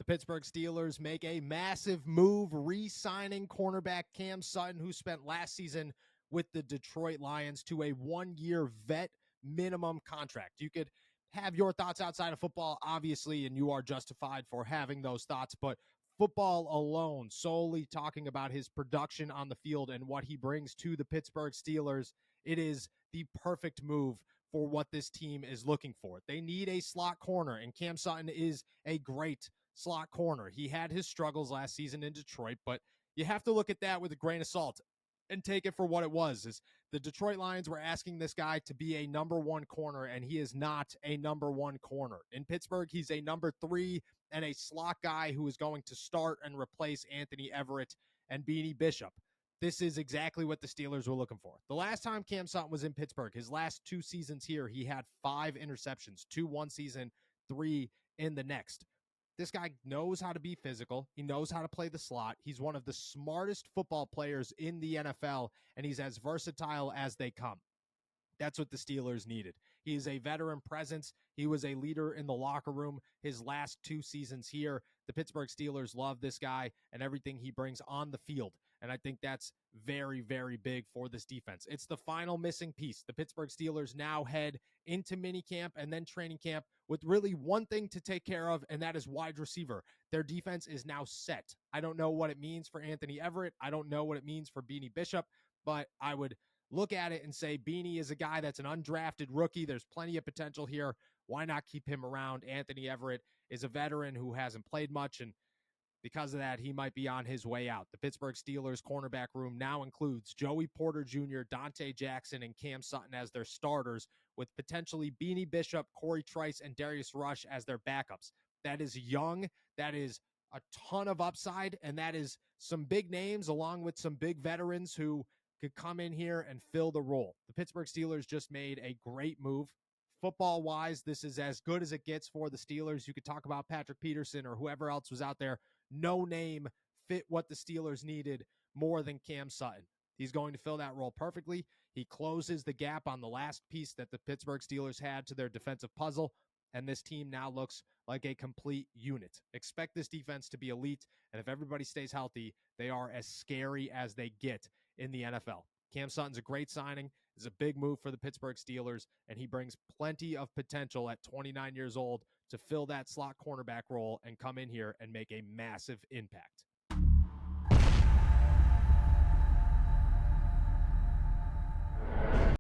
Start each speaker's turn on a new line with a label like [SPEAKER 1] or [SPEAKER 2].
[SPEAKER 1] The Pittsburgh Steelers make a massive move, re-signing cornerback Cam Sutton, who spent last season with the Detroit Lions, to a one-year vet minimum contract. You could have your thoughts outside of football, obviously, and you are justified for having those thoughts, but football alone, solely talking about his production on the field and what he brings to the Pittsburgh Steelers, it is the perfect move for what this team is looking for. They need a slot corner, and Cam Sutton is a great slot corner. He had his struggles last season in Detroit, but you have to look at that with a grain of salt and take it for what it was. Is the Detroit Lions were asking this guy to be a number one corner, and he is not a number one corner. In Pittsburgh, he's a number 3 and a slot guy who is going to start and replace Anthony Everett and Beanie Bishop. This is exactly what the Steelers were looking for. The last time Cam Sutton was in Pittsburgh, his last 2 seasons here, he had 5 interceptions, 2 one season, 3 in the next. This guy knows how to be physical. He knows how to play the slot. He's one of the smartest football players in the NFL, and he's as versatile as they come. That's what the Steelers needed. He is a veteran presence. He was a leader in the locker room his last 2 seasons here. The Pittsburgh Steelers love this guy and everything he brings on the field. And I think that's very, very big for this defense. It's the final missing piece. The Pittsburgh Steelers now head into minicamp and then training camp with really one thing to take care of, and that is wide receiver. Their defense is now set. I don't know what it means for Anthony Everett. I don't know what it means for Beanie Bishop, but I would look at it and say Beanie is a guy that's an undrafted rookie. There's plenty of potential here. Why not keep him around? Anthony Everett is a veteran who hasn't played much, and because of that, he might be on his way out. The Pittsburgh Steelers cornerback room now includes Joey Porter Jr., Dante Jackson, and Cam Sutton as their starters, with potentially Beanie Bishop, Corey Trice, and Darius Rush as their backups. That is young. That is a ton of upside, and that is some big names along with some big veterans who could come in here and fill the role. The Pittsburgh Steelers just made a great move. Football-wise, this is as good as it gets for the Steelers. You could talk about Patrick Peterson or whoever else was out there. No name fit what the Steelers needed more than Cam Sutton. He's going to fill that role perfectly. He closes the gap on the last piece that the Pittsburgh Steelers had to their defensive puzzle, and this team now looks like a complete unit. Expect this defense to be elite, and if everybody stays healthy, they are as scary as they get in the NFL. Cam Sutton's a great signing. It's a big move for the Pittsburgh Steelers, and he brings plenty of potential at 29 years old to fill that slot cornerback role and come in here and make a massive impact.